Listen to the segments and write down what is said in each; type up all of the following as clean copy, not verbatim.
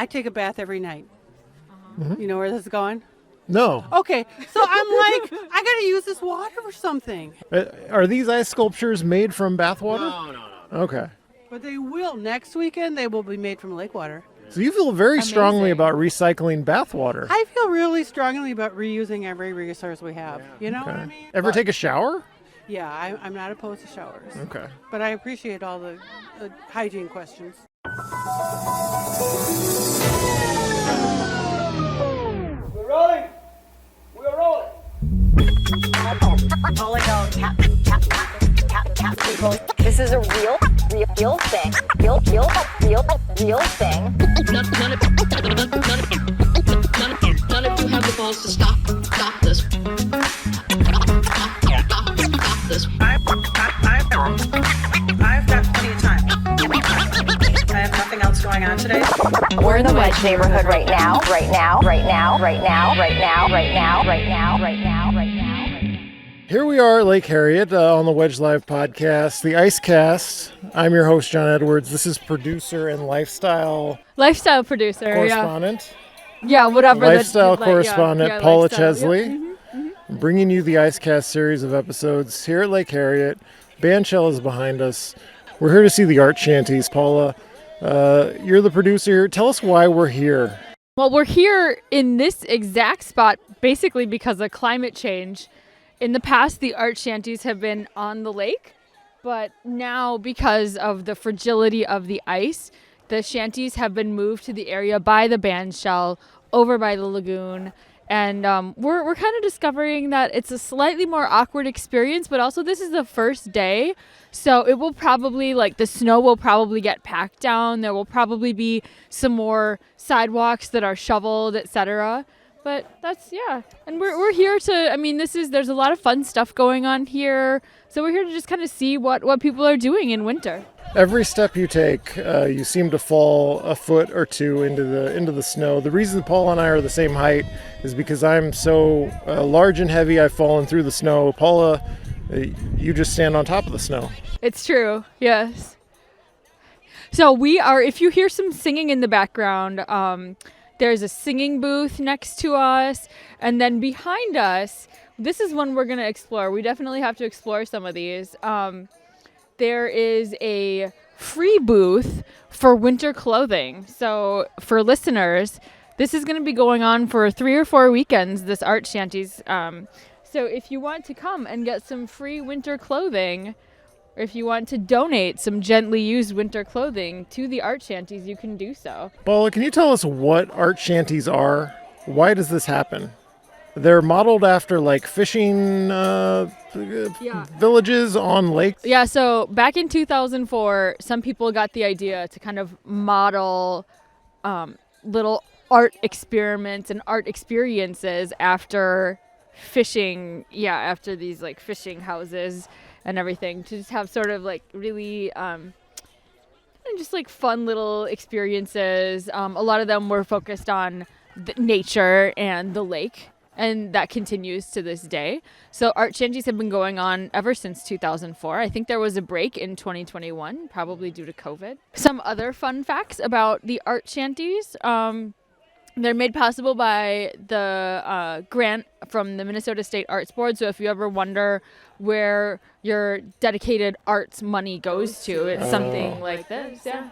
I take a bath every night. You know where this is going? No. Okay, so I'm like, I gotta use this water for something. Are these ice sculptures made from bathwater? No. Okay. But they will. Next weekend, they will be made from lake water. So you feel very strongly Amazing. about recycling bathwater. I feel really strongly about reusing every resource we have. You know what I mean? Ever take a shower? Yeah, I'm not opposed to showers. Okay. But I appreciate all the hygiene questions. We're rolling. We're rolling. This is a real thing. Real thing. None of you have the balls to stop this. Stop this. I've got plenty of time. I have nothing else going on today. We're in the Wedge neighborhood right now. Here we are, Lake Harriet, on the Wedge Live podcast, the Ice Cast. I'm your host, John Edwards. This is producer and lifestyle producer, correspondent. Yeah, whatever. Lifestyle correspondent, Paula lifestyle, Chesley. Yep. Bringing you the Ice Cast series of episodes here at Lake Harriet. Bandshell is behind us. We're here to see the Art Shanties. Paula, you're the producer. Tell us why we're here. Well, we're here in this exact spot basically because of climate change. In the past, the art shanties have been on the lake, but now because of the fragility of the ice, the shanties have been moved to the area by the bandshell over by the lagoon. And we're kind of discovering that it's a slightly more awkward experience, but also this is the first day. So it will probably, the snow will probably get packed down. There will probably be some more sidewalks that are shoveled, etc. But and we're here to, there's a lot of fun stuff going on here. So we're here to just kind of see what people are doing in winter. Every step you take, you seem to fall a foot or two into the snow. The reason Paul and I are the same height is because I'm so large and heavy, I've fallen through the snow. Paula, you just stand on top of the snow. It's true, yes. So if you hear some singing in the background, there's a singing booth next to us, and then behind us, this is one we're going to explore. We definitely have to explore some of these. There is a free booth for winter clothing. So for listeners, this is going to be going on for 3 or 4 weekends, this Art Shanties. So if you want to come and get some free winter clothing, or if you want to donate some gently used winter clothing to the Art Shanties, you can do so. Paula, can you tell us what Art Shanties are? Why does this happen? They're modeled after fishing villages on lakes. Yeah, so back in 2004, some people got the idea to kind of model little art experiments and art experiences after fishing, after these fishing houses and everything, to just have sort of really just fun little experiences. A lot of them were focused on nature and the lake. And that continues to this day. So Art Shanties have been going on ever since 2004. I think there was a break in 2021, probably due to COVID. Some other fun facts about the Art Shanties. They're made possible by the grant from the Minnesota State Arts Board. So if you ever wonder where your dedicated arts money goes to, it's something like this. Yeah.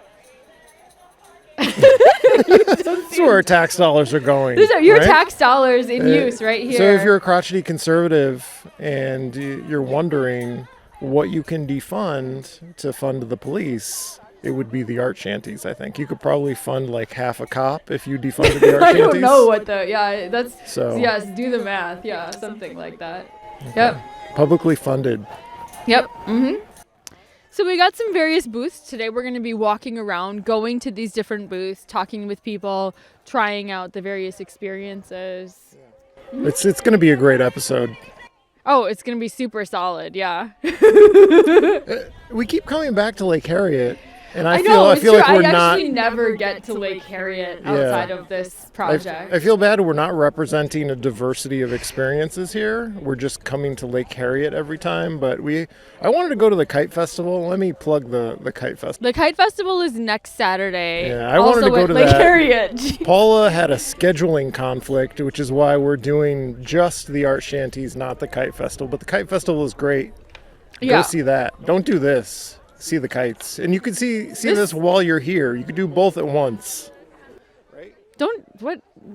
This is where our tax dollars are going. These are your tax dollars in use right here. So if you're a crotchety conservative and you're wondering what you can defund to fund the police, it would be the Art Shanties, I think. You could probably fund half a cop if you defunded the Art Shanties. I don't know what yes, do the math. Yeah, something like that. Okay. Yep. Publicly funded. Yep. Mm-hmm. So we got some various booths. Today we're going to be walking around, going to these different booths, talking with people, trying out the various experiences. It's going to be a great episode. Oh, it's going to be super solid, yeah. We keep coming back to Lake Harriet. And I feel like we're actually never get to Lake Harriet outside of this project. I feel bad we're not representing a diversity of experiences here. We're just coming to Lake Harriet every time. But I wanted to go to the Kite Festival. Let me plug the Kite Festival. The Kite Festival is next Saturday. Yeah, I wanted to go to Lake that. Harriet. Paula had a scheduling conflict, which is why we're doing just the Art Shanties, not the Kite Festival. But the Kite Festival is great. Go see that. Don't do this. See the kites. And you can see this while you're here. You could do both at once. Right?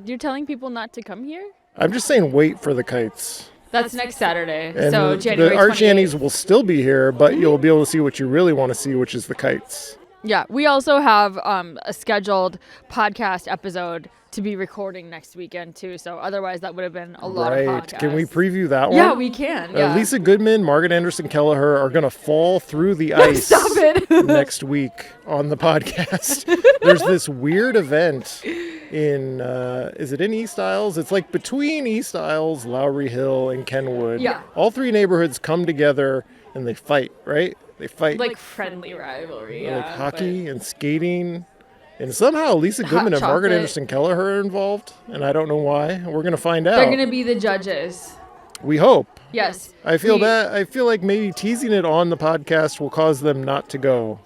You're telling people not to come here? I'm just saying wait for the kites. That's next Saturday. And so January the Art 28th. Shanties will still be here, but you'll be able to see what you really want to see, which is the kites. Yeah, we also have a scheduled podcast episode to be recording next weekend too. So otherwise, that would have been a lot of podcasts. Can we preview that one? Yeah, we can. Yeah. Lisa Goodman, Margaret Anderson Kelleher are going to fall through the ice next week on the podcast. There's this weird event in, is it in East Isles? It's like between East Isles, Lowry Hill, and Kenwood. Yeah. All three neighborhoods come together and they fight, right? They fight. Like friendly rivalry. Like hockey and skating. And somehow Lisa Goodman and Margaret Anderson Kelleher are involved, and I don't know why. We're going to find out. They're going to be the judges. We hope. Yes. I feel like maybe teasing it on the podcast will cause them not to go,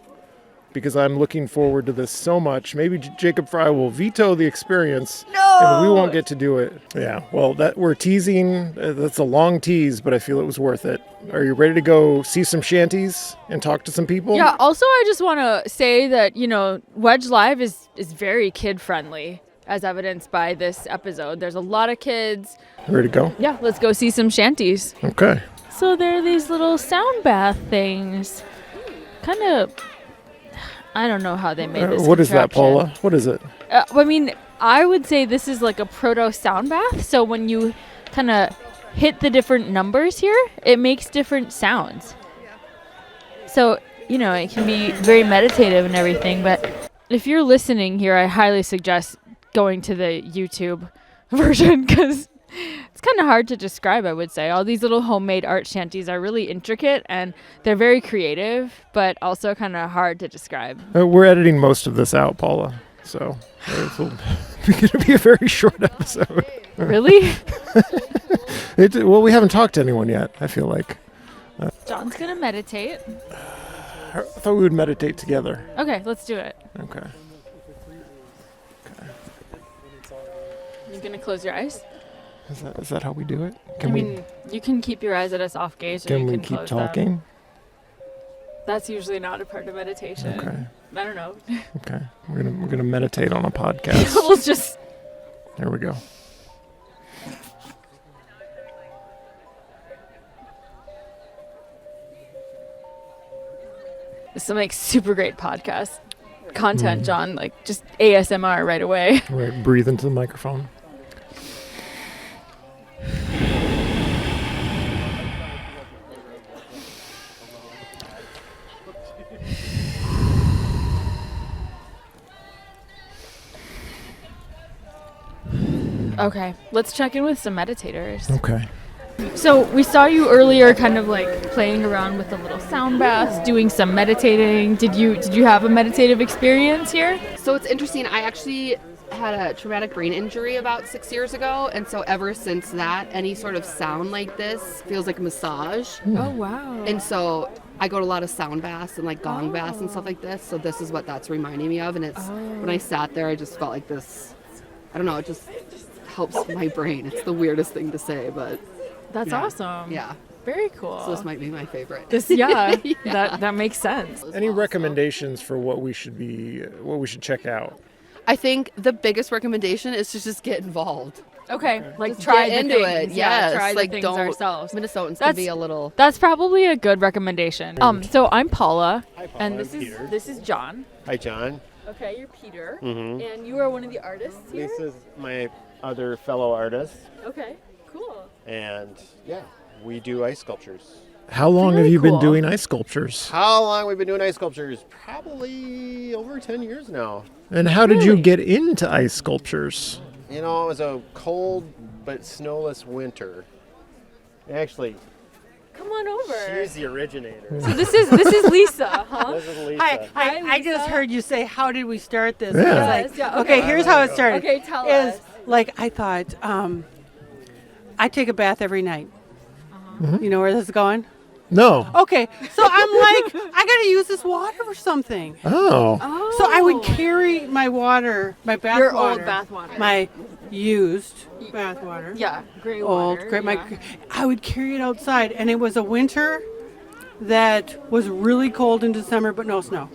because I'm looking forward to this so much. Maybe Jacob Fry will veto the experience, and we won't get to do it. Yeah, well, we're teasing. That's a long tease, but I feel it was worth it. Are you ready to go see some shanties and talk to some people? Yeah, also I just want to say that, Wedge Live is very kid-friendly, as evidenced by this episode. There's a lot of kids. Ready to go? Yeah, let's go see some shanties. Okay. So there are these little sound bath things. Kind of... I don't know how they made this What is that, contraption. Paula? What is it? I would say this is like a proto sound bath. So when you kind of hit the different numbers here, it makes different sounds. So, it can be very meditative and everything. But if you're listening here, I highly suggest going to the YouTube version because it's kind of hard to describe, I would say. All these little homemade art shanties are really intricate and they're very creative, but also kind of hard to describe. We're editing most of this out, Paula. So it's going to be a very short episode. Really? Well, we haven't talked to anyone yet, I feel like. John's going to meditate. I thought we would meditate together. Okay, let's do it. Okay. You going to close your eyes? Is that how we do it? You can keep your eyes at a soft gaze, or Can you we can keep close talking? them. That's usually not a part of meditation. Okay. I don't know. Okay. We're gonna meditate on a podcast. We'll just. There we go. This will make super great podcast content, John. Like just ASMR right away. Right. Breathe into the microphone. Okay, let's check in with some meditators. Okay. So we saw you earlier kind of like playing around with the little sound baths, doing some meditating. Did you have a meditative experience here? So it's interesting. I actually had a traumatic brain injury about 6 years ago, and so ever since that, any sort of sound like this feels like a massage. Oh, wow. And so I go to a lot of sound baths and like gong baths and stuff like this, so this is what that's reminding me of. And it's when I sat there, I just felt like this, I don't know, it just helps my brain. It's the weirdest thing to say, but That's awesome. yeah. Very cool. So this might be my favorite. Yeah. Yeah. That makes sense. Any recommendations for what we should check out? I think the biggest recommendation is to just get involved. Okay, like Just try get the into things. it. Yeah, Yes, try like the things don't. ourselves. Minnesotans That's- can be a little. That's probably a good recommendation. So I'm Paula, Hi, Paula. and I'm this Peter. is John. Hi, John. Okay, you're Peter, Mhm. and you are one of the artists here. This is my other fellow artist, Okay, cool. and yeah, we do ice sculptures. How long Very have you cool. been doing ice sculptures? How long we've been doing ice sculptures? Probably over 10 years now. And how did you get into ice sculptures? You know, it was a cold but snowless winter. Actually, Come on over. She's the originator. So this is Lisa, huh? This is Lisa. Hi, I just heard you say, how did we start this? Yeah. I was Yes, like, yeah, okay, here's how it started. Okay, tell is, us. Like, I thought, I take a bath every night. You know where this is going? No. Okay, so I'm like, I got to use this water for something. Oh. So I would carry my water, my bath Your water. old bath water. My used bath water. Yeah, gray Old, water. great. Yeah. I would carry it outside, and it was a winter that was really cold in December, but no snow.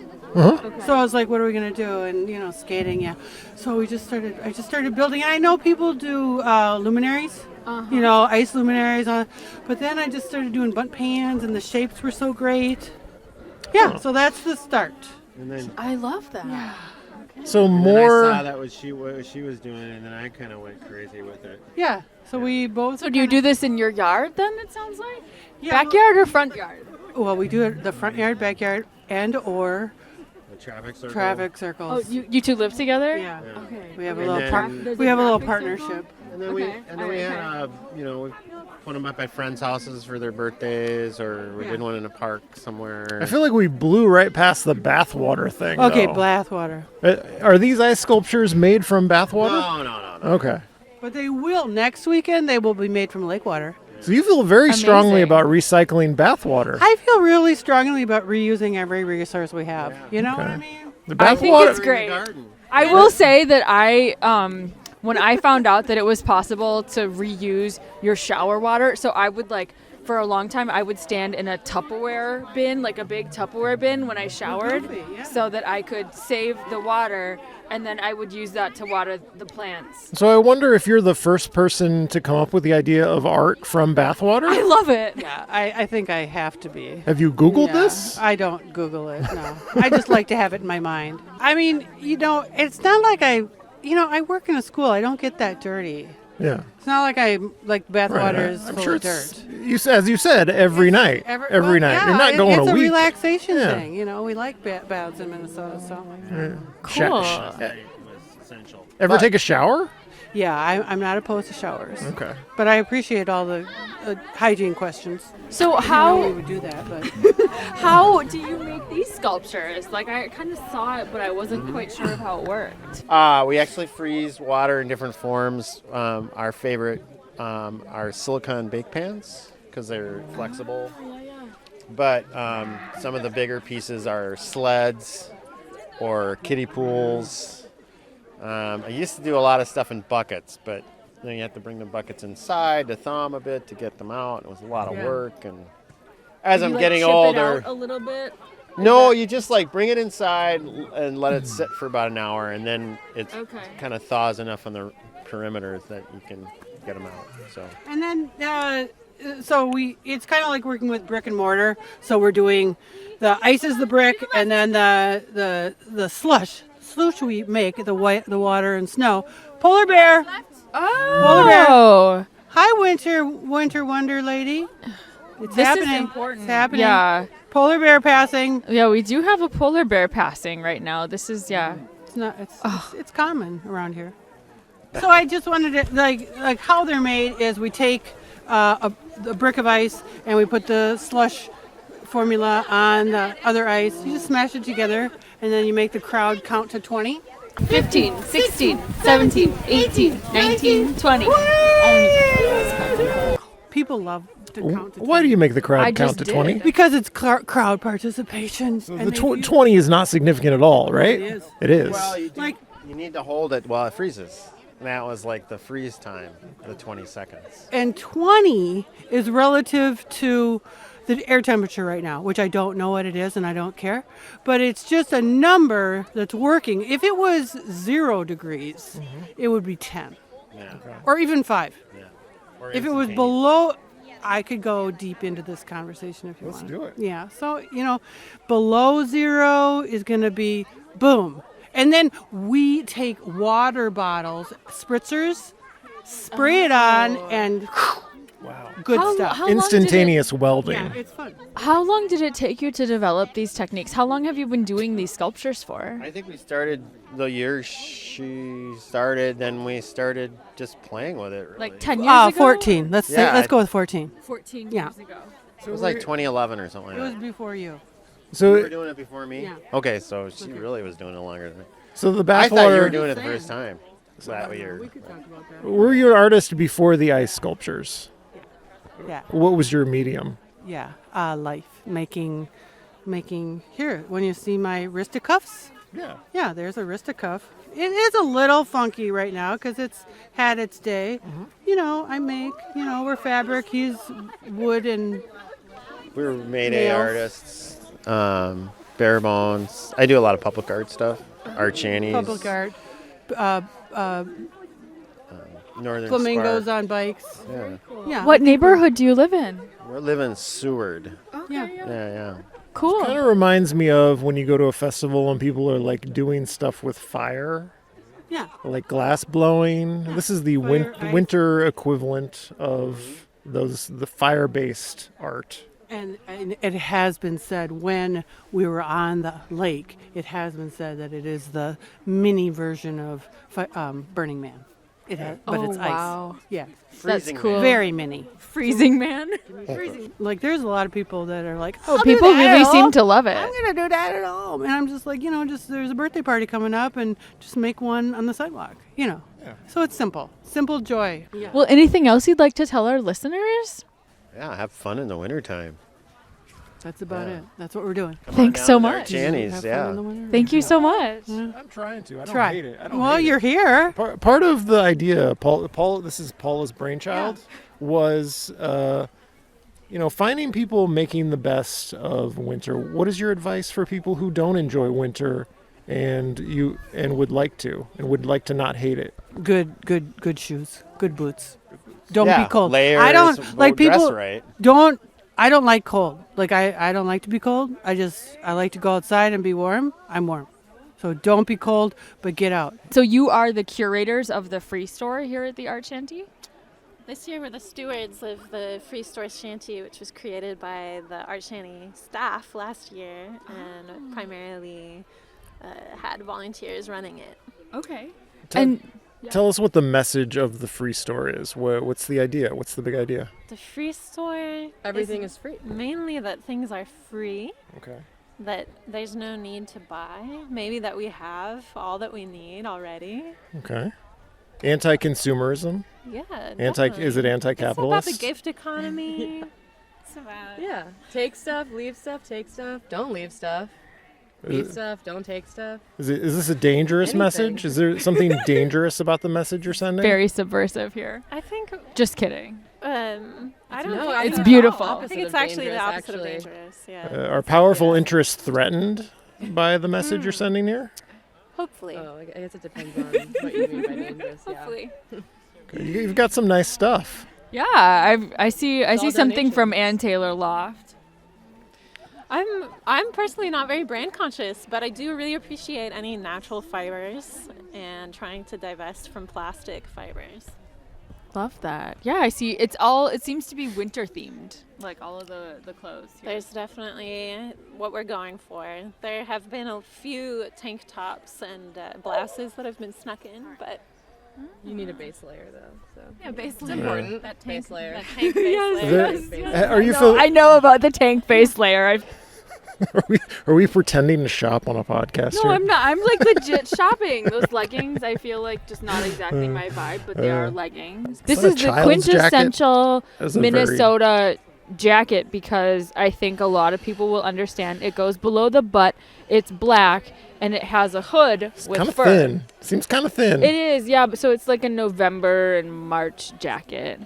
So I was like, what are we gonna do? And skating, yeah. So I just started building. And I know people do luminaries, ice luminaries. But then I just started doing bunt pans, and the shapes were so great. Yeah, so that's the start. And then I love that. So I more. saw that what she was doing, and then I kind of went crazy with it. Yeah. So we both. So do you do this in your yard then, it sounds like? Yeah, Backyard or front yard? Well, we do it the front yard, backyard, and/or The traffic circle. traffic Oh, circles. you two live together? Yeah. Okay. We have a And little then- There's we a have a little traffic circle? partnership. And then Okay. we had we put them up at friends' houses for their birthdays, or we did one in a park somewhere. I feel like we blew right past the bathwater thing. Okay, though. bathwater. Are these ice sculptures made from bathwater? No. Okay. But they will next weekend. They will be made from lake water. So you feel very strongly Amazing. about recycling bathwater. I feel really strongly about reusing every resource we have. You know what I mean? The I think bathwater. it's great. I will say that when I found out that it was possible to reuse your shower water, so I would for a long time I would stand in a Tupperware bin, like a big Tupperware bin when I showered, so that I could save the water, and then I would use that to water the plants. So I wonder if you're the first person to come up with the idea of art from bathwater? I love it. Yeah, I think I have to be. Have you Googled Yeah, this? I don't Google it, no. I just like to have it in my mind. I mean, it's not like I work in a school. I don't get that dirty. Yeah. It's not like bath Right, water right. is I'm full sure of dirt. as you said, every night. Every night. Yeah, You're not going it's a week. It's a relaxation Yeah. thing. We like baths in Minnesota, so. Cool. Essential. Ever take a shower? Yeah, I'm not opposed to showers. Okay. But I appreciate all the hygiene questions. So I how we would do that, but how do you make these sculptures? Like I kind of saw it, but I wasn't quite sure of how it worked. We actually freeze water in different forms. Our favorite are silicone bake pans because they're flexible. But some of the bigger pieces are sleds or kiddie pools. I used to do a lot of stuff in buckets, but then you have to bring the buckets inside to thaw them a bit to get them out. It was a lot of work, and as I'm getting chip it older, out a little bit. no, you just bring it inside and let it sit for about an hour, and then it kind of thaws enough on the perimeter that you can get them out. So. And then it's kind of like working with brick and mortar. So we're doing the ice is the brick, and then the slush we make the water and snow. Polar bear. Oh. Polar bear. Hi, winter wonder lady. It's This happening. is important. It's happening. Yeah. Polar bear passing. Yeah, we do have a polar bear passing right now. This is It's common around here. So I just wanted to like how they're made is we take a brick of ice and we put the slush formula on the other ice. You just smash it together and then you make the crowd count to 20. 15, 16, 17, 18, 19, 20. People love to count to 20. Why do you make the crowd I count just to did. 20? Because it's crowd participation. So and the they feel- 20 is not significant at all, right? It is. It is. Well, you Like need to hold it while it freezes. And that was like the freeze time, the 20 seconds. and 20 is relative to the air temperature right now, which I don't know what it is and I don't care. But it's just a number that's working. If it was 0 degrees, it would be 10 Yeah. or even 5. Yeah. Or If it was instantaneous. below, I could go deep into this conversation if you want. Let's do it. Yeah. So, below 0 is going to be boom. And then we take water bottles, spritzers, spray it on, and Wow. good How- stuff. how long did Instantaneous welding. Yeah, it's fun. How long did it take you to develop these techniques? How long have you been doing these sculptures for? I think we started the year she started, then we started just playing with it. Really. Like 10 years ago? 14. Let's Yeah, go with 14. 14 Yeah. years ago. It was like 2011 or something It was like that. before you. So, You were doing it before me? Yeah. Okay, so she really was doing it longer than me. so the I thought you were bathwater. doing it the first time. So that way you're... We could talk about that. Were you an artist before the ice sculptures? Yeah. What was your medium? Yeah. Life. Making. Here, when you see my wrist cuffs. Yeah. Yeah, there's a wrist cuff. It is a little funky right now because it's had its day. You know, I make, we're fabric. He's wood and We were Mayday Nails. artists, bare bones. I do a lot of public art stuff. Art Shanties. public art. Northern Flamingos Spark. on bikes. Yeah. Yeah. What neighborhood do you live in? We're living Seward. Yeah. Yeah. Cool. Kind of reminds me of when you go to a festival and people are like doing stuff with fire, Yeah. like glass blowing. This is the Fire, ice. winter equivalent of the fire-based art. And it has been said when we were on the lake, it has been said that it is the mini version of Burning Man. It has, but it's wow. ice. Yeah. That's Freezing cool. Very mini. Freezing man. Like there's a lot of people that are like, Oh, people really seem to love I'm it. gonna do that at home, and I'm just like, just there's a birthday party coming up, and just make one on the sidewalk, Yeah. So it's simple joy. Yeah. Well, anything else you'd like to tell our listeners? Yeah, have fun in the wintertime. That's about it. That's what we're doing. Thanks so much. Shanties, Have fun in the yeah. winter. Thank you so much. I'm trying to. I don't Try. hate it. I don't Well, hate you're it. here. Part of the idea, Paul, this is Paula's brainchild, was, finding people making the best of winter. What is your advice for people who don't enjoy winter and would like to not hate it? Good shoes. Good boots. Don't Yeah, be cold. layers, I don't like dress people. right. I don't like cold. Like I don't like to be cold. I like to go outside and be warm. I'm warm. So don't be cold, but get out. So you are the curators of the free store here at the Art Shanty? This year we're the stewards of the Free Store Shanty, which was created by the Art Shanty staff last year and primarily had volunteers running it. Okay. Tell us what the message of the free store is. What's the idea? What's the big idea? The Free Store Everything is free. mainly that things are free, Okay. that there's no need to buy, maybe that we have all that we need already. Okay. Anti-consumerism. Yeah, Is it It's about anti-capitalist? the gift economy. It's about Yeah. Take stuff, leave stuff, take stuff, don't leave stuff. Eat stuff, don't take stuff. Is this a dangerous Anything. message? Is there something dangerous about the message you're sending? Very subversive here. I think Just kidding. I don't No, think I It's think beautiful. the I opposite think it's of actually the dangerous, opposite actually. of dangerous. Yeah. Are powerful interests threatened by the message you're sending here? Hopefully. Oh, I guess it depends on what you mean by dangerous. Yeah. Hopefully. Okay, you've got some nice stuff. Yeah, I see all something from donations. Ann Taylor Loft. I'm personally not very brand conscious, but I do really appreciate any natural fibers and trying to divest from plastic fibers. Love that. Yeah, I see. It seems to be winter themed, like all of the clothes. Here. There's definitely what we're going for. There have been a few tank tops and blouses that have been snuck in, but You need a base layer though. So yeah, base it's layer. important. That base layer. That tank base Is layer. there- Are you I know about the tank base layer. are we pretending to shop on a podcast No, here? I'm not. I'm like legit shopping. Those leggings, I feel like just not exactly my vibe, but they are leggings. This that a is the child's jacket? quintessential That's a very- Minnesota jacket because I think a lot of people will understand. It goes below the butt. It's black and it has a hood It's with kind of fur. thin. Seems kind of thin. It is, yeah. But so it's like a November and March jacket.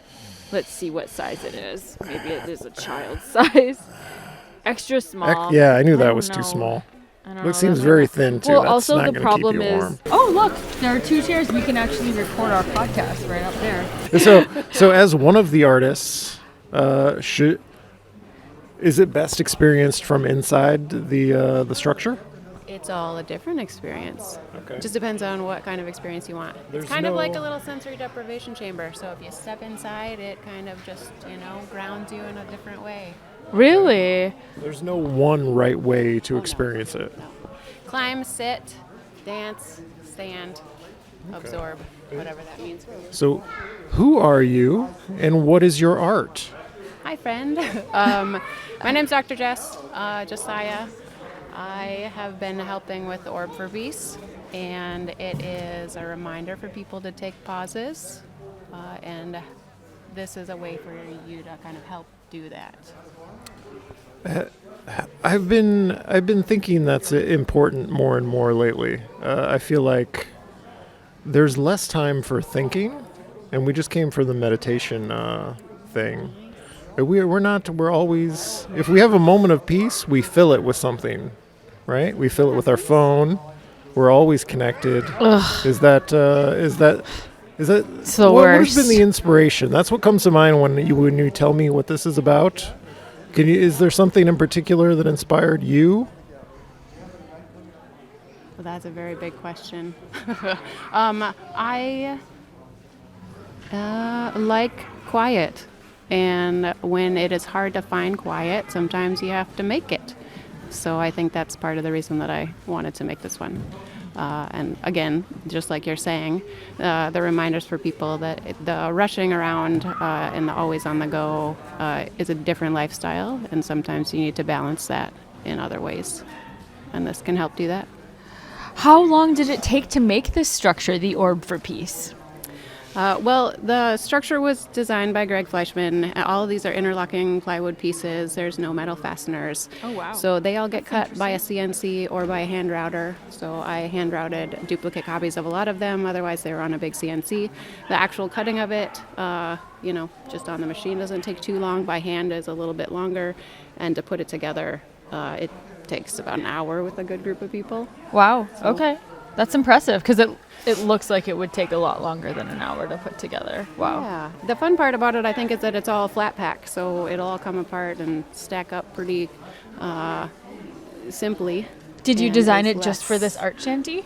Let's see what size it is. Maybe it is a child's size. Extra small. Yeah, I knew that don't was too know. small. I don't It know. seems That's very thin too. Well, That's also not the gonna problem keep you warm. is. Oh, look! There are 2 chairs. We can actually record our podcast right up there. So as one of the artists, is it best experienced from inside the structure? It's all a different experience. Okay. Just depends on what kind of experience you want. There's It's kind of like no- a little sensory deprivation chamber. So if you step inside, it kind of just, grounds you in a different way. Really? There's no one right way to experience it. Climb, sit, dance, stand, absorb, whatever that means for you. So, who are you, and what is your art? Hi, Hi, friend. My name's Dr. Josiah. I have been helping with Orb for Peace, and it is a reminder for people to take pauses, and this is a way for you to kind of help do that. I've been thinking that's important more and more lately. I feel like there's less time for thinking, and we just came for the meditation thing. We're always, if we have a moment of peace, we fill it with something, right? We fill it with our phone. We're always connected. Ugh. Is that It's the what worst. has been the inspiration? That's what comes to mind when you tell me what this is about. Is there something in particular that inspired you? Well, that's a very big question. I like quiet. And when it is hard to find quiet, sometimes you have to make it. So I think that's part of the reason that I wanted to make this one. And again, just like you're saying, the reminders for people that the rushing around and the always on the go is a different lifestyle, and sometimes you need to balance that in other ways. And this can help do that. How long did it take to make this structure, the Orb for Peace? Well, the structure was designed by Greg Fleischman. All of these are interlocking plywood pieces. There's no metal fasteners. Oh, wow. So they all get cut by a CNC or by a hand router. So I hand routed duplicate copies of a lot of them. Otherwise, they were on a big CNC. The actual cutting of it, just on the machine doesn't take too long. By hand is a little bit longer. And to put it together, it takes about an hour with a good group of people. Wow. Okay. That's impressive because it looks like it would take a lot longer than an hour to put together. Wow. Yeah. The fun part about it, I think, is that it's all flat pack, so it'll all come apart and stack up pretty simply. Did you And design it's it just for less- this art shanty?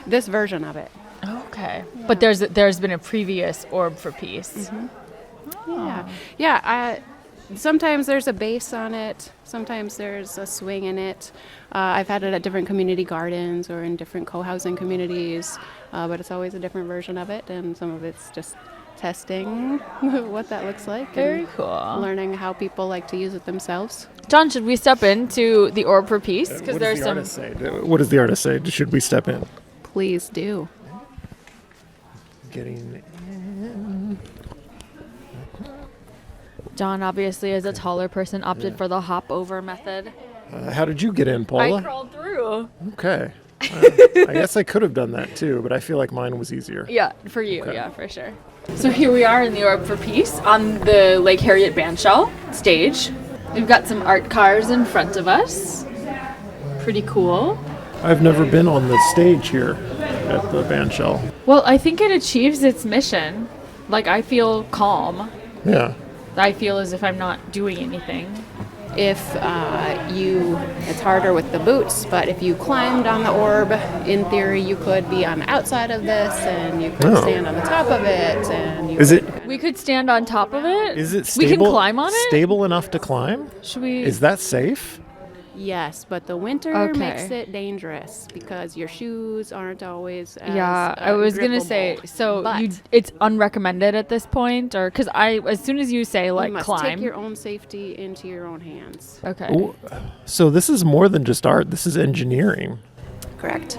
This version of it. Okay. Yeah. But there's been a previous Orb for Peace. Mm-hmm. Yeah. Sometimes there's a base on it. Sometimes there's a swing in it. I've had it at different community gardens or in different co-housing communities, but it's always a different version of it, and some of it's just testing what that looks like. Very and cool. Learning how people like to use it themselves. John, should we step into the Orb for Peace? Because there's some. What does the artist say? Should we step in? Please do. Getting in. John, obviously, as a taller person, opted for the hop over method. How did you get in, Paula? I crawled through. Okay. I guess I could have done that too, but I feel like mine was easier. Yeah, for you. Okay. Yeah, for sure. So here we are in the Orb for Peace on the Lake Harriet Bandshell stage. We've got some art cars in front of us. Pretty cool. I've never been on the stage here at the bandshell. Well, I think it achieves its mission. Like, I feel calm. Yeah. I feel as if I'm not doing anything. If it's harder with the boots, but if you climbed on the orb, in theory, you could be on the outside of this, and you could stand on the top of it, and you We could stand on top of it? Is it stable? We can climb on it? Stable enough to climb? Should we? Is that safe? Yes, but the winter Okay. makes it dangerous because your shoes aren't always as I was gonna say, so it's unrecommended at this point, or because as soon as you say like you must climb, take your own safety into your own hands. Okay. Ooh, so this is more than just art. This is engineering. Correct.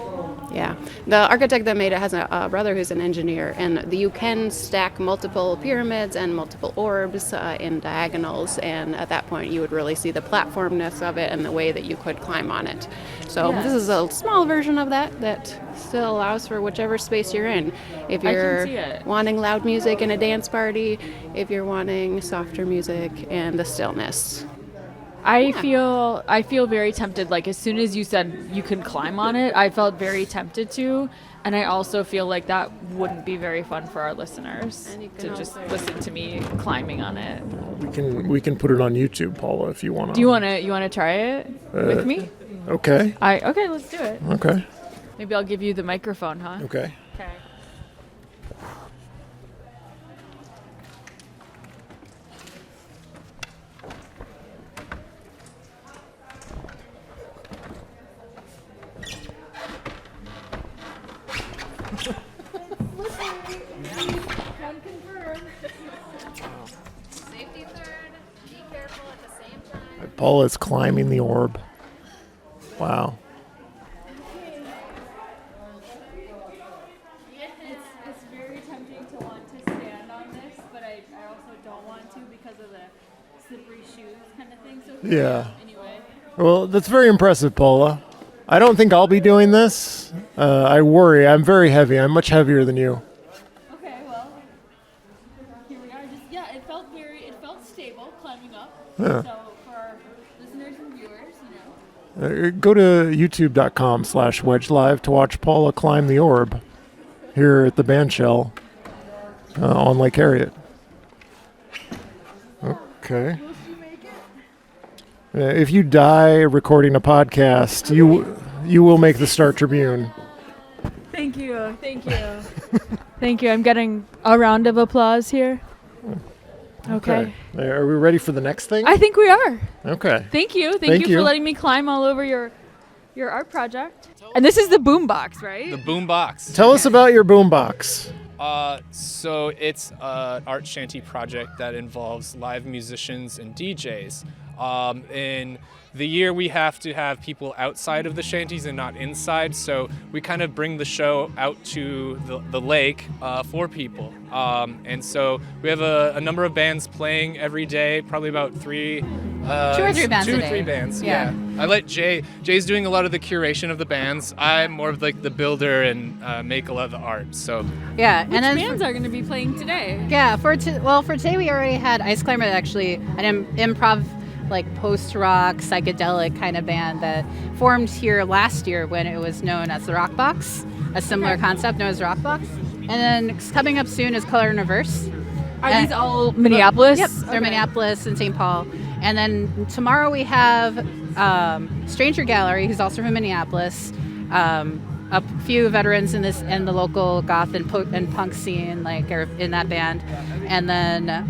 Yeah. The architect that made it has a brother who's an engineer, and you can stack multiple pyramids and multiple orbs in diagonals, and at that point you would really see the platformness of it and the way that you could climb on it. So Yes. this is a small version of that still allows for whichever space you're in. If I can you're see it. wanting loud music in a dance party, if you're wanting softer music and the stillness. I feel very tempted. Like as soon as you said you can climb on it, I felt very tempted to, and I also feel like that wouldn't be very fun for our listeners to just listen to me climbing on it. We can put it on YouTube, Paula, if you want to. Do you wanna try it with me? Okay. Okay, let's do it. Okay. Maybe I'll give you the microphone, huh? Okay. Okay. Safety third, DK Paula is climbing the orb. Wow. It's very tempting to want to stand on this, but I also don't want to because of the slippery shoes kind of thing. So Yeah. Anyway. Well, that's very impressive, Paula. I don't think I'll be doing this. I worry. I'm very heavy. I'm much heavier than you. Okay, well, here we are. It felt stable climbing up. Yeah. So for our listeners and viewers, Go to youtube.com/wedgelive to watch Paula climb the orb here at the bandshell on Lake Harriet. Okay. If you die recording a podcast, you will make the Star Tribune. Thank you. Thank you. I'm getting a round of applause here. Okay. Are we ready for the next thing? I think we are. Okay. Thank you. Thank you for letting me climb all over your art project. And this is the boombox, right? The boombox. Tell us about your boombox. So it's an Art Shanty project that involves live musicians and DJs. In the year we have to have people outside of the shanties and not inside, so we kind of bring the show out to the lake for people. And so we have a number of bands playing every day, probably about three. 2 or 3 bands Two a or day. 3 bands, Yeah. I let Jay's doing a lot of the curation of the bands. I'm more of like the builder and make a lot of the art. So Yeah, Which and then bands are going to be playing today? Yeah, for today we already had Ice Climber, actually an improv, like post-rock psychedelic kind of band that formed here last year when it was known as the Rock Box, a similar concept known as Rock Box. And then coming up soon is Color and Reverse. Are these all Minneapolis? Yep, they're Minneapolis and St. Paul. And then tomorrow we have Stranger Gallery, who's also from Minneapolis. A few veterans in the local goth and punk scene, like, are in that band. And then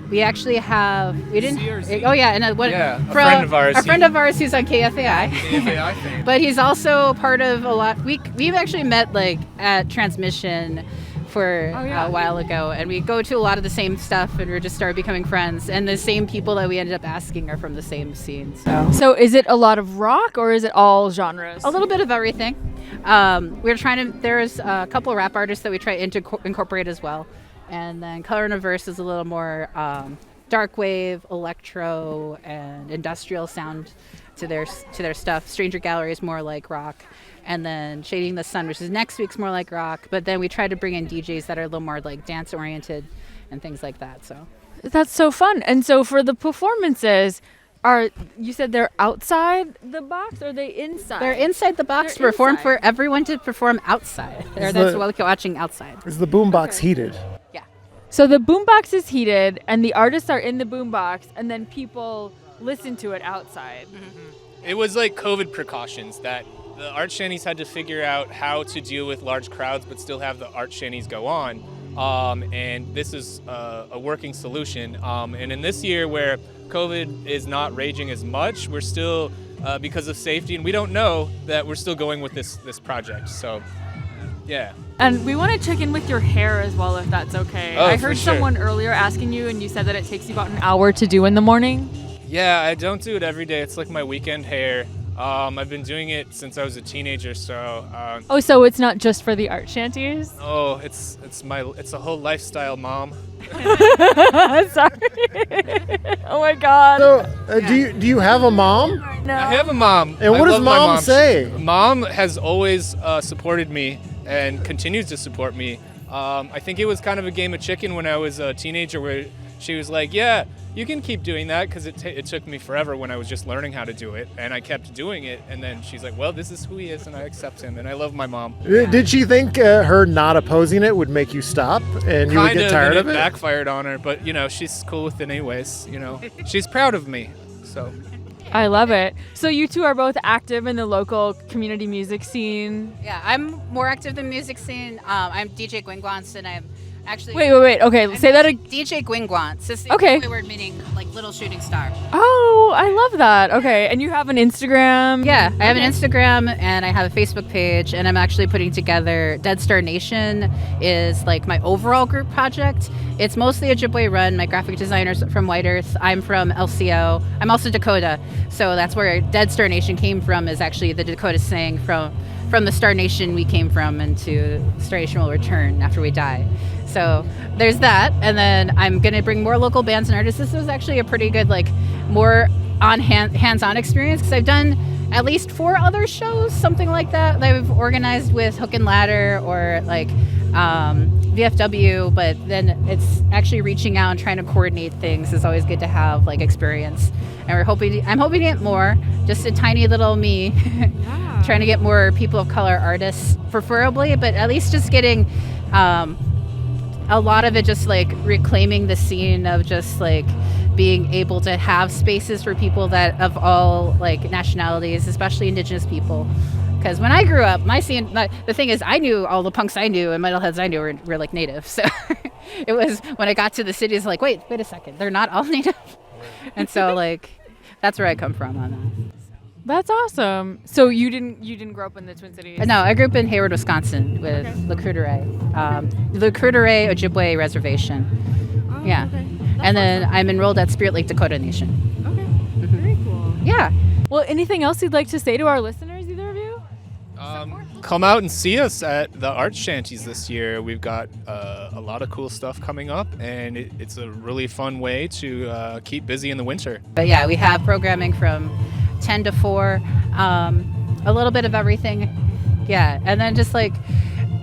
we actually have a friend of ours who's on KFAI. KFAI fame. But he's also part of a lot. We've actually met like at Transmission for a while ago, and we go to a lot of the same stuff, and we just started becoming friends. And the same people that we ended up asking are from the same scene. So is it a lot of rock or is it all genres? A little bit of everything. There's a couple of rap artists that we try to incorporate as well. And then Color and Reverse is a little more dark wave, electro, and industrial sound to their stuff. Stranger Gallery is more like rock. And then Shading the Sun, which is next week's, more like rock. But then we try to bring in DJs that are a little more like dance oriented and things like that. So that's so fun. And so for the performances, you said they're outside the box or are they inside? They're inside the box to perform for everyone to perform outside. That's what we're watching outside. Is the boombox heated? Yeah. So the boombox is heated and the artists are in the boombox and then people listen to it outside. Mm-hmm. It was like COVID precautions that the art shanties had to figure out how to deal with large crowds but still have the art shanties go on. And this is a working solution. And in this year where COVID is not raging as much, we're still, because of safety, and we don't know that we're still going with this project. So, yeah. And we want to check in with your hair as well, if that's okay. Oh, I for heard sure. someone earlier asking you, and you said that it takes you about an hour to do in the morning. Yeah, I don't do it every day. It's like my weekend hair. I've been doing it since I was a teenager, so. So it's not just for the art shanties? Oh, it's a whole lifestyle, Mom. Sorry. Oh my God. So, do you have a mom? No. I have a mom. And what does Mom say? Mom has always supported me and continues to support me. I think it was kind of a game of chicken when I was a teenager where she was like, yeah, you can keep doing that, because it took me forever when I was just learning how to do it, and I kept doing it, and then she's like, well, this is who he is, and I accept him, and I love my mom. Did she think her not opposing it would make you stop and you would get tired of it? It backfired on her, but she's cool with it anyways. She's proud of me, so. I love it. So you two are both active in the local community music scene. Yeah, I'm more active in the music scene. I'm DJ Gwingwans, and I'm Actually, Wait. Okay, say that again. DJ Gwingwants. It's the Okay. Ojibwe word meaning like little shooting star. Oh, I love that. Okay, and you have an Instagram? Yeah, I have an Instagram and I have a Facebook page, and I'm actually putting together Dead Star Nation is like my overall group project. It's mostly Ojibwe run. My graphic designer's from White Earth. I'm from LCO. I'm also Dakota, so that's where Dead Star Nation came from. Is actually the Dakota saying from the Star Nation we came from, and to Star Nation will return after we die. So there's that, and then I'm gonna bring more local bands and artists. This was actually a pretty good, like, more hands-on experience, because I've done at least 4 other shows, something like that I've organized with Hook and Ladder or like VFW, but then it's actually reaching out and trying to coordinate things is always good to have, like, experience. And I'm hoping to get more, just a tiny little me, trying to get more people of color artists, preferably, but at least just getting a lot of it just like reclaiming the scene of just like being able to have spaces for people that of all like nationalities, especially Indigenous people. Because when I grew up, my scene, the thing is, I knew all the punks I knew and metalheads I knew were like native. So it was when I got to the cities, like, wait a second, they're not all native. And so like that's where I come from on that. That's awesome. So you didn't grow up in the Twin Cities? No, I grew up in Hayward, Wisconsin with Le Coudray Ojibwe Reservation. Oh, yeah. Okay. And then I'm enrolled at Spirit Lake Dakota Nation. Okay. Very cool. Yeah. Well, anything else you'd like to say to our listeners, either of you? Come out and see us at the Art Shanties this year. We've got a lot of cool stuff coming up, and it's a really fun way to keep busy in the winter. But yeah, we have programming from 10 to 4, a little bit of everything. Yeah, and then just like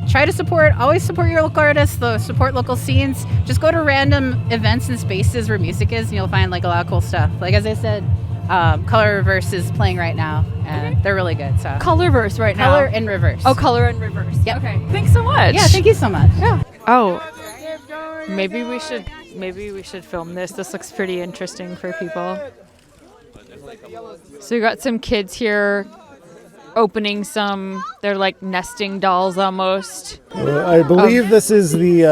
try to always support your local artists, support local scenes. Just go to random events and spaces where music is, and you'll find like a lot of cool stuff. Like as I said, Color Reverse is playing right now, and they're really good. So Colorverse right now. Color and Reverse. Oh, Color and Reverse. Yep. Okay. Thanks so much. Yeah, thank you so much. Yeah. Oh, maybe we should film this. This looks pretty interesting for people. So we got some kids here opening they're like nesting dolls almost. I believe this is the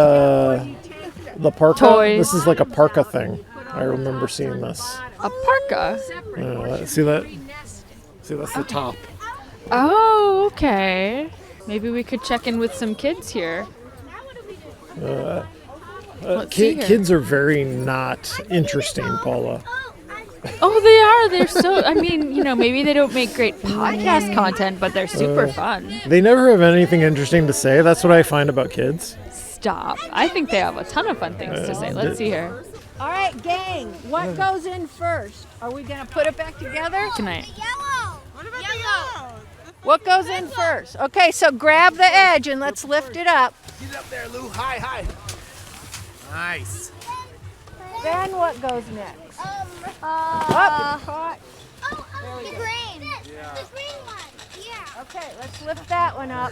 parka. Toys. This is like a parka thing. I remember seeing this. A parka? See that? See, that's the top. Oh, okay. Maybe we could check in with some kids here. Let's see here. Kids are very not interesting, Paula. Oh, they are. They're so, I mean, maybe they don't make great podcast content, but they're super fun. They never have anything interesting to say. That's what I find about kids. Stop. I think they have a ton of fun things to say. Let's see here. All right, gang, what goes in first? Are we going to put it back together? Tonight. Yellow. What about the yellow? What goes in first? Okay, so grab the edge and let's lift it up. Get up there, Lou. High. Nice. Then what goes next? Oh, the green. The green one. Yeah. Okay, let's lift that one up.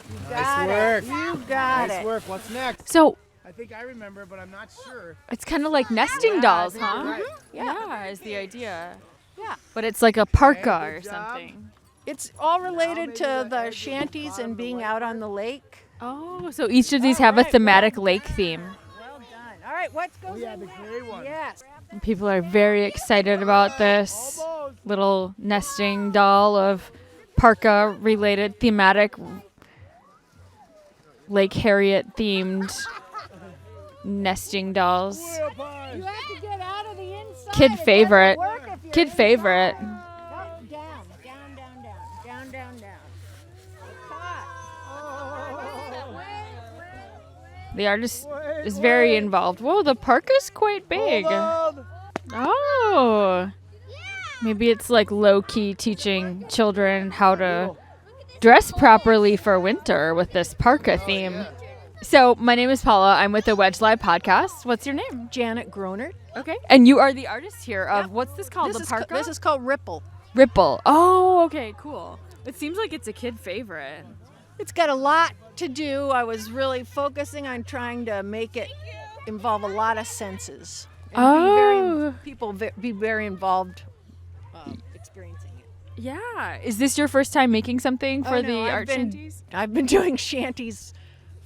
You Nice got work. it. You got Nice it. work. What's next? So I think I remember, but I'm not sure. it's kind of like nesting dolls, huh? Right. Yeah, is the idea. Yeah. But it's like a parka or something. It's all related to the shanties and being out on the lake. Oh, so each of these have a thematic lake theme. Well done. All right, what goes in the next? gray one. Yes. People are very excited about this little nesting doll of parka-related thematic Lake Harriet themed nesting dolls. You have to get out of the inside. Kid favorite. Kid Down. favorite. The artist is very involved. Whoa, the parka's quite big. Oh. Maybe it's like low-key teaching children how to dress properly for winter with this parka theme. So my name is Paula. I'm with the Wedge Live podcast. What's your name? Janet Gronert. Okay. And you are the artist here of, what's this called? The parka? This is called Ripple. Ripple. Oh, okay, cool. It seems like it's a kid favorite. It's got a lot to do. I was really focusing on trying to make it involve a lot of senses. And be very involved experiencing it. Yeah. Is this your first time making something for the Art Shanties? I've been doing shanties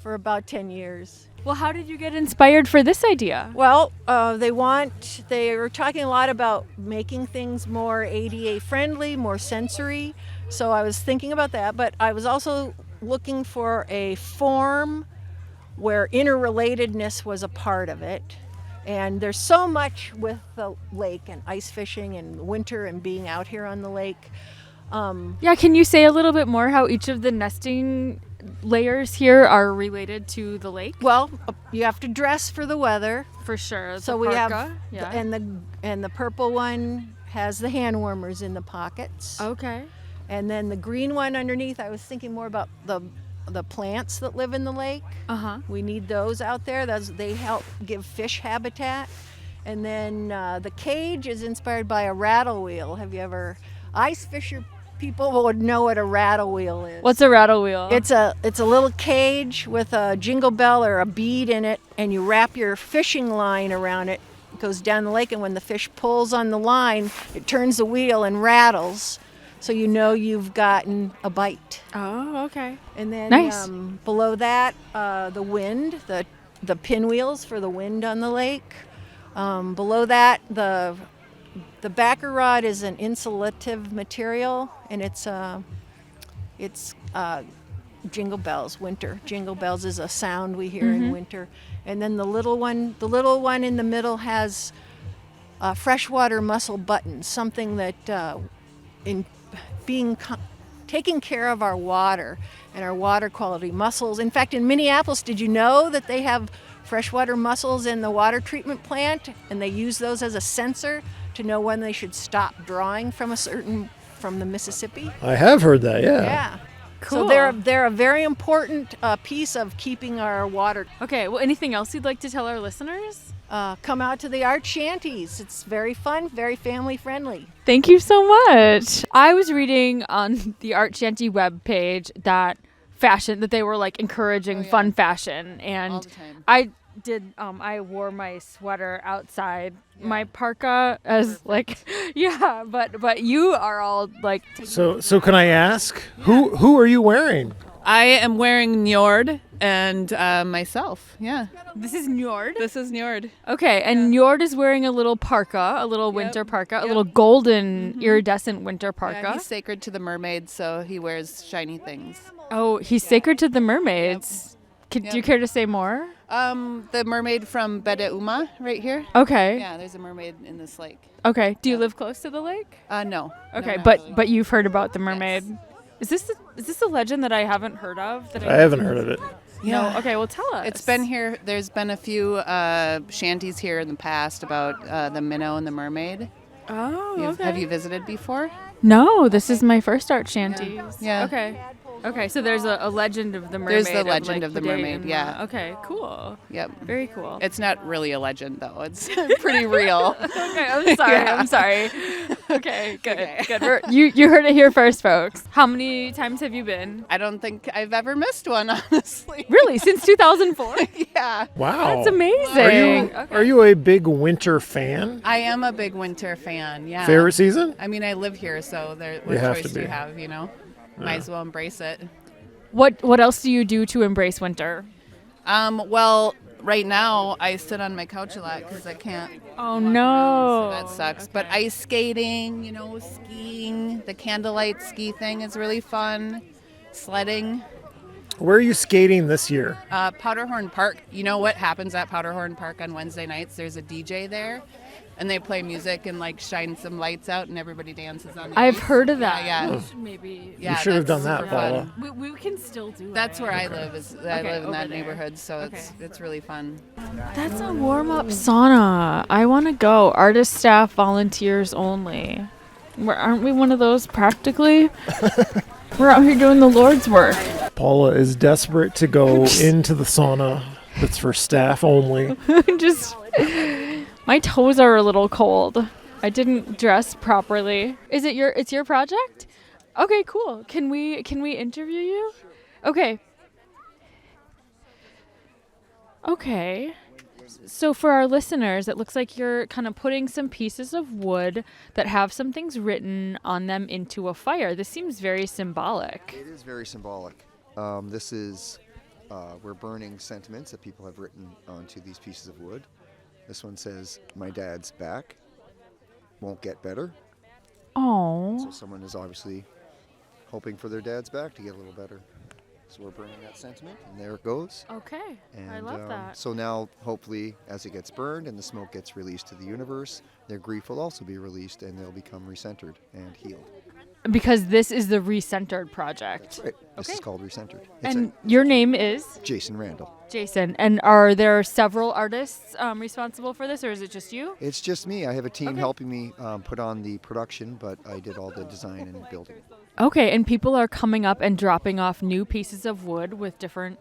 for about 10 years. Well, how did you get inspired for this idea? Well, they were talking a lot about making things more ADA friendly, more sensory. So I was thinking about that, but I was also looking for a form where interrelatedness was a part of it. And there's so much with the lake and ice fishing and winter and being out here on the lake. Yeah, can you say a little bit more how each of the nesting layers here are related to the lake? Well, you have to dress for the weather. For sure. So we have, and the purple one has the hand warmers in the pockets. Okay. And then the green one underneath, I was thinking more about the plants that live in the lake. We need those out there. They help give fish habitat. And then the cage is inspired by a rattle wheel. Have you ever ice fisher people would know what a rattle wheel is? What's a rattle wheel? It's a little cage with a jingle bell or a bead in it, and you wrap your fishing line around it. It goes down the lake, and when the fish pulls on the line, it turns the wheel and rattles. So you know you've gotten a bite. Oh, okay. And then nice. Below that, the wind, the pinwheels for the wind on the lake. Below that, the backer rod is an insulative material, and it's jingle bells. Winter jingle bells is a sound we hear in winter. And then the little one in the middle has freshwater mussel buttons, something that taking care of our water and our water quality. Mussels. In fact, in Minneapolis, did you know that they have freshwater mussels in the water treatment plant, and they use those as a sensor to know when they should stop drawing from the Mississippi? I have heard that, yeah. Yeah. Cool. So they're a very important piece of keeping our water. Okay, well, anything else you'd like to tell our listeners? Come out to the Art Shanties. It's very fun, very family friendly. Thank you so much. I was reading on the Art Shanty webpage that they were like encouraging fun fashion, and all the time. I wore my sweater outside, my parka as but you are all like. So can I ask, who are you wearing? I am wearing Njord and myself. Yeah. This is Njord? This is Njord. Okay, and Njord is wearing a little parka, a little winter parka, a little golden iridescent winter parka. Yeah, he's sacred to the mermaids, so he wears shiny things. Oh, he's sacred to the mermaids. Do you care to say more? The mermaid from Bedeuma right here. Okay. Yeah, there's a mermaid in this lake. Okay. Do you live close to the lake? No. Okay, No, but you've heard about the mermaid. Yes. Is this a legend that I haven't heard of? I haven't heard of it. Yeah. No. Okay, well tell us. It's been here. There's been a few shanties here in the past about the minnow and the mermaid. Oh, okay. Have you visited before? No, this is my first Art Shanties. Yeah. Okay, so there's a legend of the mermaid. There's the legend of the mermaid, yeah. Okay, cool. Yep. Very cool. It's not really a legend, though. It's pretty real. Okay, I'm sorry. Okay, good. You heard it here first, folks. How many times have you been? I don't think I've ever missed one, honestly. Really? Since 2004? Yeah. Wow. That's amazing. Are you a big winter fan? I am a big winter fan, yeah. Favorite season? I mean, I live here, so what choice do you have, you know? Might as well embrace it. What else do you do to embrace winter? Well, right now I sit on my couch a lot because I can't. Oh no, so that sucks. Okay. But ice skating, skiing, the candlelight ski thing is really fun. Sledding. Where are you skating this year? Powderhorn Park. You know what happens at Powderhorn Park on Wednesday nights? There's a DJ there. And they play music and shine some lights out, and everybody dances on the I've ice. heard of that. Yeah. You should have done that, Paula. We can still do that. That's where I live. I live in that neighborhood, so it's really fun. That's a warm-up sauna. I want to go. Artist, staff, volunteers only. Aren't we one of those practically? We're out here doing the Lord's work. Paula is desperate to go into the sauna. That's for staff only. My toes are a little cold. I didn't dress properly. It's your project? Okay, cool. Can we interview you? Okay. So for our listeners, it looks like you're kind of putting some pieces of wood that have some things written on them into a fire. This seems very symbolic. It is very symbolic. This is we're burning sentiments that people have written onto these pieces of wood. This one says, "My dad's back. Won't get better." Oh. So someone is obviously hoping for their dad's back to get a little better. So we're burning that sentiment, and there it goes. Okay, And, I love that. So now, hopefully, as it gets burned and the smoke gets released to the universe, their grief will also be released, and they'll become recentered and healed. Because this is the Recentered project. Right. This is called Recentered. And your name is? Jason Randall. Jason. And are there several artists responsible for this, or is it just you? It's just me. I have a team helping me put on the production, but I did all the design and building. Okay, and people are coming up and dropping off new pieces of wood with different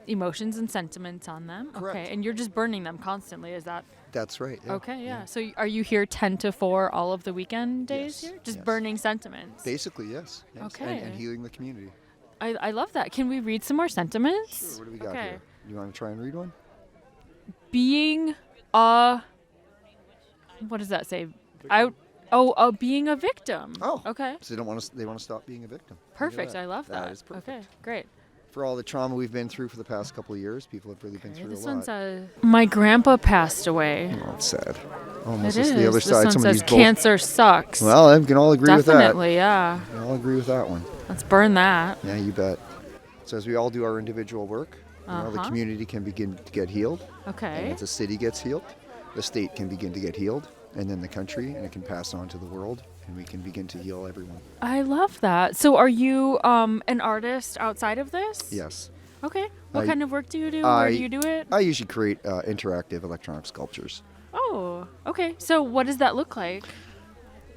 emotions and sentiments on them. Correct. Okay, and you're just burning them constantly, is that? That's right. Yeah. Okay, yeah. So are you here 10 to 4 all of the weekend days here? Just burning sentiments? Basically, yes. Okay. And healing the community. I love that. Can we read some more sentiments? Sure. What do we got here? You want to try and read one? Being a... What does that say? Being a victim. Oh. Okay. So they want to stop being a victim. Perfect. I love that. That is perfect. Okay, great. For all the trauma we've been through for the past couple of years, people have really been through This a lot. one says, my grandpa passed away. Oh, it's sad. Almost It is. the other This side. one Some of says these both- cancer sucks. Well, I can all agree with that. Definitely, yeah. We can all agree with that one. Let's burn that. Yeah, you bet. So as we all do our individual work, the community can begin to get healed. Okay. And as the city gets healed, the state can begin to get healed, and then the country, and it can pass on to the world, and we can begin to heal everyone. I love that. So are you an artist outside of this? Yes. Okay. What kind of work do you do? Where do you do it? I usually create interactive electronic sculptures. Oh, okay. So what does that look like?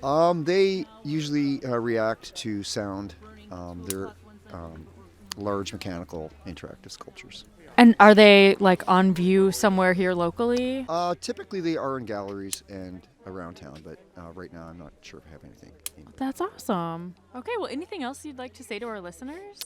They usually react to sound. They're large mechanical interactive sculptures. And are they like on view somewhere here locally? Typically they are in galleries and around town, but right now I'm not sure if I have anything. That's awesome. Okay, well, anything else you'd like to say to our listeners?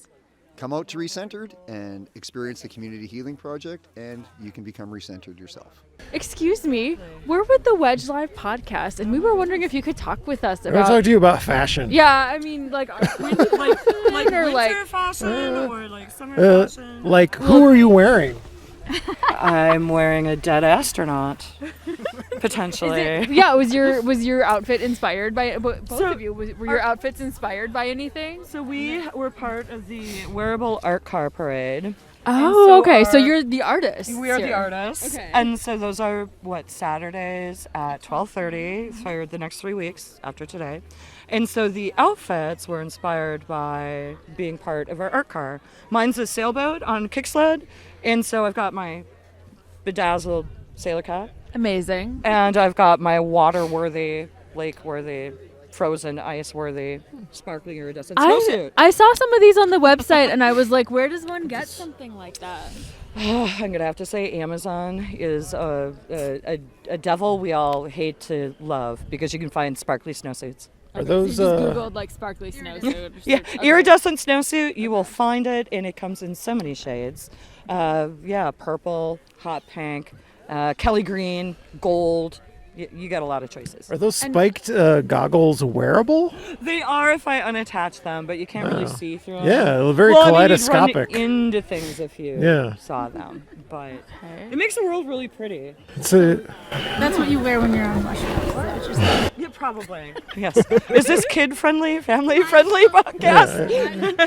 Come out to Recentered and experience the Community Healing Project, and you can become recentered yourself. Excuse me, we're with the Wedge Live podcast, and we were wondering if you could talk with us I want to about... talk to you about fashion. Yeah, I mean, like like or winter fashion or like summer fashion. Like, who are you wearing? I'm wearing a dead astronaut, potentially. Was your outfit inspired by both of you? Were your outfits inspired by anything? So we were part of the Wearable Art Car Parade. Oh, okay. So you're the artist. We are the here. artists. Okay. And so those are Saturdays at 12:30 for the next 3 weeks after today. And so the outfits were inspired by being part of our art car. Mine's a sailboat on kick sled, and so I've got my bedazzled sailor cap. Amazing. And I've got my water-worthy, lake-worthy, frozen, ice-worthy, sparkling iridescent snowsuit. I saw some of these on the website, and I was like, where does one get something like that? I'm gonna have to say Amazon is a devil we all hate to love because you can find sparkly snowsuits. Are those? So you just Googled like sparkly snowsuit. Yeah, iridescent snowsuit. You will find it, and it comes in so many shades. Purple, hot pink, Kelly green, gold. You got a lot of choices. Are those spiked goggles wearable? They are if I unattach them, but you can't really see through them. Yeah, very kaleidoscopic. You'd run into things if you saw them, but it makes the world really pretty. That's what you wear when you're on mushrooms. Yeah, probably. Yes. Is this kid-friendly, family-friendly podcast? Yeah.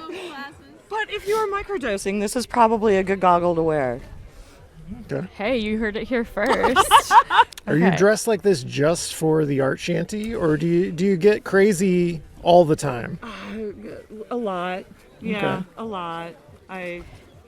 But if you are microdosing, this is probably a good goggle to wear. Okay. Hey, you heard it here first. Are you dressed like this just for the art shanty, or do you get crazy all the time? A lot. Yeah, Okay. a lot.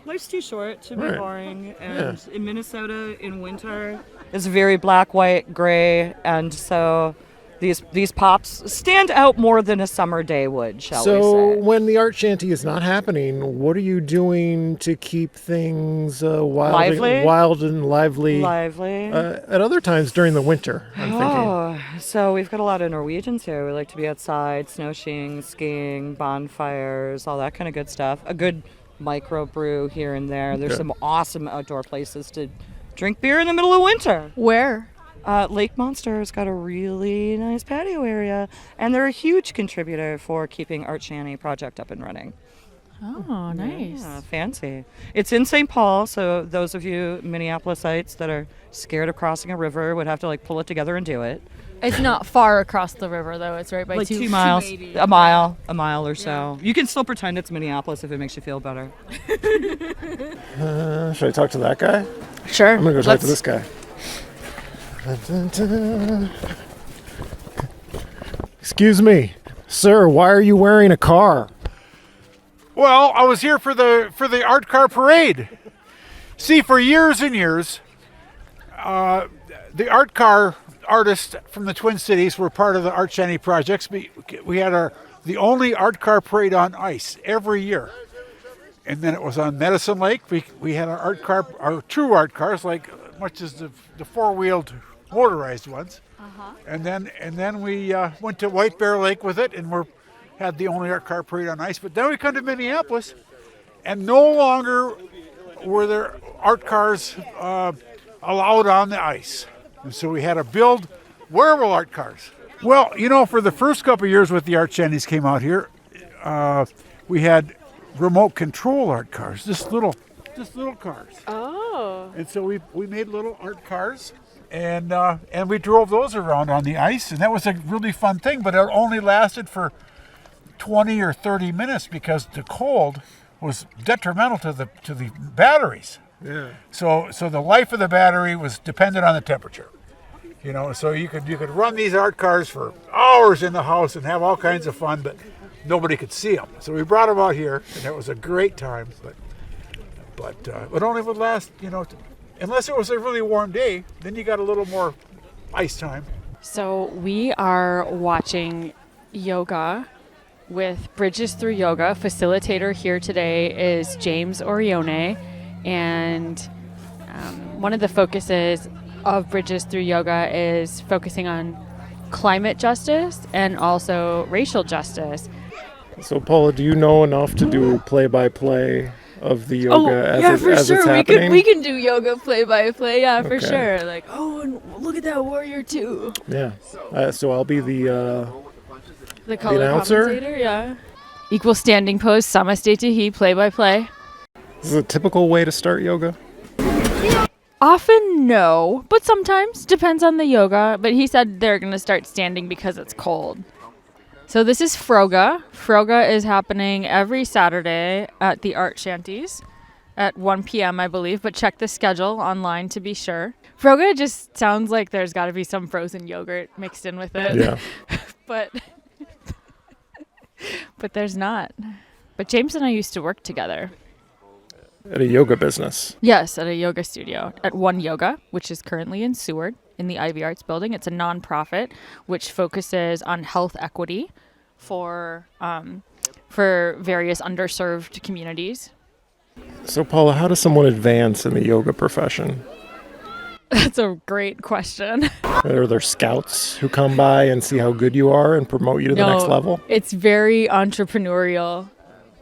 Life's too short to be Right. boring, and in Minnesota in winter, it's very black, white, gray, and so these pops stand out more than a summer day would, shall we So say. when the art shanty is not happening, what are you doing to keep things wild and lively? At other times during the winter, I'm thinking. So we've got a lot of Norwegians here. We like to be outside, snowshoeing, skiing, bonfires, all that kind of good stuff. A good microbrew here and there. There's Okay. some awesome outdoor places to drink beer in the middle of winter. Where? Lake Monster's got a really nice patio area, and they're a huge contributor for keeping Art Shanty Project up and running. Oh, nice. Yeah, fancy. It's in St. Paul, so those of you Minneapolisites that are scared of crossing a river would have to like pull it together and do it. It's not far across the river, though. It's right by Like 2 miles, 280. a mile or so. You can still pretend it's Minneapolis if it makes you feel better. Should I talk to that guy? Sure. I'm gonna go talk to this guy. Excuse me, sir. Why are you wearing a car? Well, I was here for the art car parade. See, for years and years, the art car artists from the Twin Cities were part of the Art Shanty Projects. We had the only art car parade on ice every year. And then it was on Medicine Lake. We had our true art cars, like much as the four-wheeled motorized ones. And then we went to White Bear Lake with it, and had the only art car parade on ice. But then we come to Minneapolis, and no longer were there art cars allowed on the ice. And so we had to build wearable art cars. Well, for the first couple of years with the Art Shanties came out here, we had remote control art cars, just little cars. Oh. And so we made little art cars, and we drove those around on the ice, and that was a really fun thing. But it only lasted for 20 or 30 minutes because the cold was detrimental to the batteries. Yeah. So the life of the battery was dependent on the temperature. So you could run these art cars for hours in the house and have all kinds of fun, but nobody could see them. So we brought them out here, and it was a great time. But it only would last, unless it was a really warm day. Then you got a little more ice time. So we are watching yoga with Bridges Through Yoga. Facilitator here today is James Orione, and one of the focuses of Bridges Through Yoga is focusing on climate justice and also racial justice. So, Paula, do you know enough to do play-by-play of the yoga as it's happening? We can do yoga play-by-play, for Okay. sure. Like, and look at that warrior too. Yeah. So I'll be the color announcer? commentator, yeah. Equal standing pose, Samaste Tahi, play-by-play. This is a typical way to start yoga. Often no, but sometimes, depends on the yoga. But he said they're going to start standing because it's cold. So this is froga. Froga is happening every Saturday at the Art Shanties at 1 p.m., I believe, but check the schedule online to be sure. Froga just sounds like there's got to be some frozen yogurt mixed in with it. Yeah. But there's not. But James and I used to work together. At a yoga business. Yes, at a yoga studio, at One Yoga, which is currently in Seward in the Ivy Arts building. It's a nonprofit which focuses on health equity for various underserved communities. So, Paula, how does someone advance in the yoga profession? That's a great question. Are there scouts who come by and see how good you are and promote you to the next level? It's very entrepreneurial.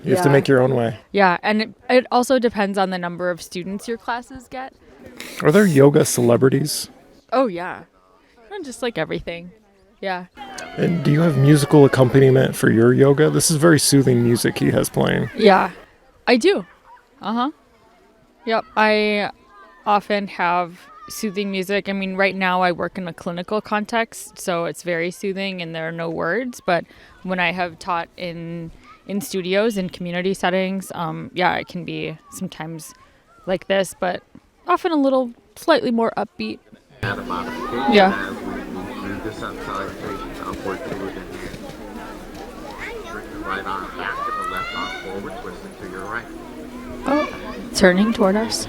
You have to make your own way. Yeah, and it also depends on the number of students your classes get. Are there yoga celebrities? Oh, yeah. And just like everything. Yeah. And do you have musical accompaniment for your yoga? This is very soothing music he has playing. Yeah, I do. Yep, I often have soothing music. I mean, right now I work in a clinical context, so it's very soothing and there are no words. But when I have taught in studios, in community settings, it can be sometimes like this, but often a little slightly more upbeat. Yeah. Oh, turning toward us.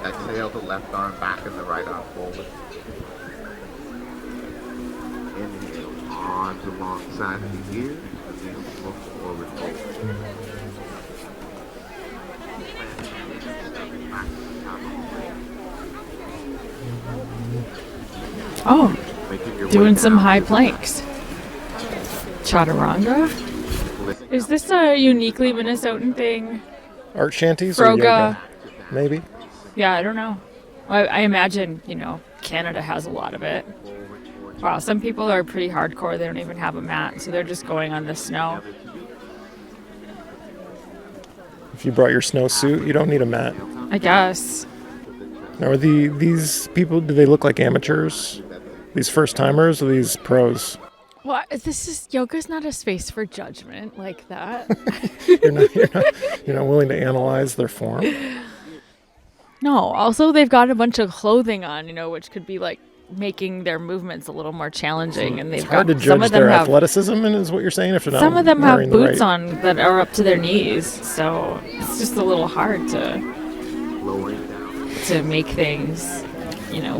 Exhale the left arm back and the right arm forward. Inhale, arms alongside of the ears, and then look forward. Oh, doing some high planks. Chaturanga? Is this a uniquely Minnesotan thing? Art shanties or Froga. yoga? Maybe. Yeah, I don't know. I imagine, Canada has a lot of it. Wow, some people are pretty hardcore. They don't even have a mat, so they're just going on the snow. If you brought your snowsuit, you don't need a mat. I guess. Now, are these people, do they look like amateurs? These first-timers or these pros? Well, yoga's not a space for judgment like that. You're not willing to analyze their form? No, also they've got a bunch of clothing on, which could be like making their movements a little more challenging. And it's hard to judge their athleticism, is what you're saying? If they're not some of them have boots right... on that are up to their knees, so it's just a little hard to make things,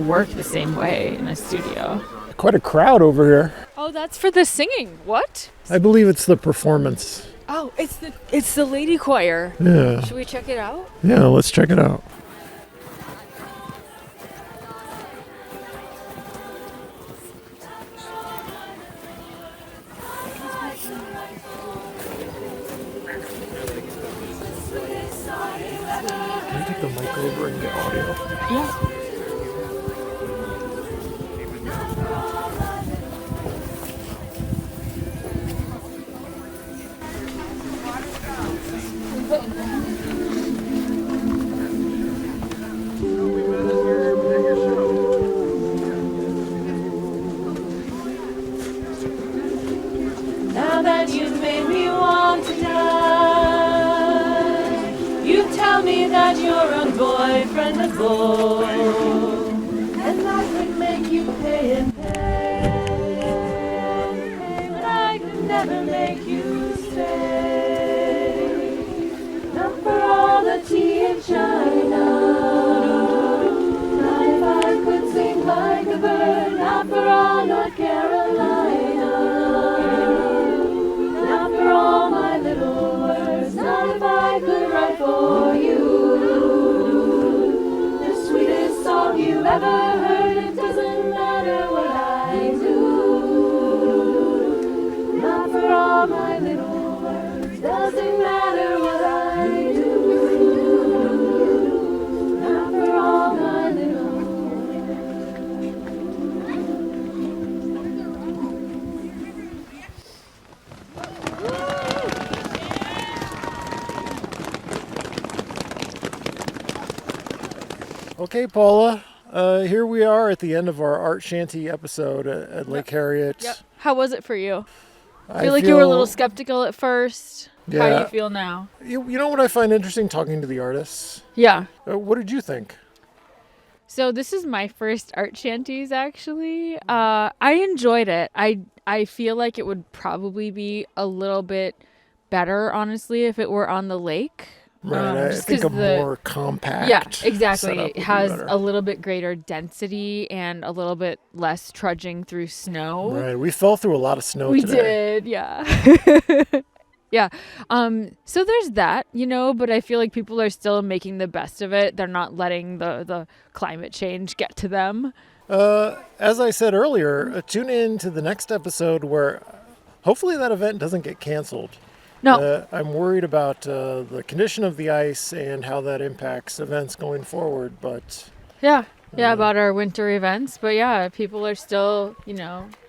work the same way in a studio. Quite a crowd over here. Oh, that's for the singing. What? I believe it's the performance. Oh, it's the lady choir. Yeah. Should we check it out? Yeah, let's check it out. Can I take the mic over and get audio? Yeah. Now that you've made me want to die, you tell me that you're a boyfriend of gold, and I could make you pay and pay, but I could never make you stay. Not for all the tea in China, not if I could sing like a bird, not for all North Carolina, not for all my little words, not if I could write for you the sweetest song you've ever heard. It doesn't matter what I do, not for all my little words, doesn't matter what I do, not for all my little Okay, Paula, here we are at the end of our Art Shanty episode at Lake Harriet. Yep. How was it for you? I feel like you were a little skeptical at first. Yeah. How do you feel now? You know what I find interesting talking to the artists? Yeah. What did you think? So this is my first Art Shanties, actually. I enjoyed it. I feel like it would probably be a little bit better, honestly, if it were on the lake. Right, I think a more compact. Yeah, exactly. Setup It has a little bit greater density and a little bit less trudging through snow. Right, we fell through a lot of snow We today. did, yeah. Yeah. So there's that, but I feel like people are still making the best of it. They're not letting the climate change get to them. As I said earlier, tune in to the next episode where hopefully that event doesn't get canceled. No. I'm worried about the condition of the ice and how that impacts events going forward, but... Yeah, about our winter events. But yeah, people are still,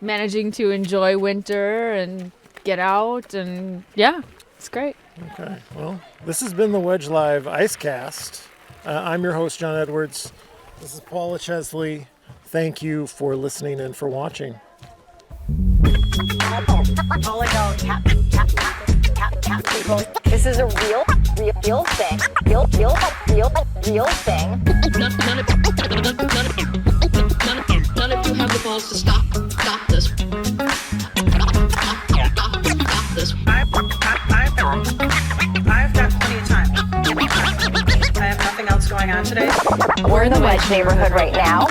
managing to enjoy winter and get out, and yeah, it's great. Okay, well, this has been the Wedge Live Icecast. I'm your host, John Edwards. This is Paula Chesley. Thank you for listening and for watching. This is a real thing. Real thing. None of you have the balls to stop this. Stop this. I've got plenty of time. I have nothing else going on today. We're in the Wedge neighborhood right now.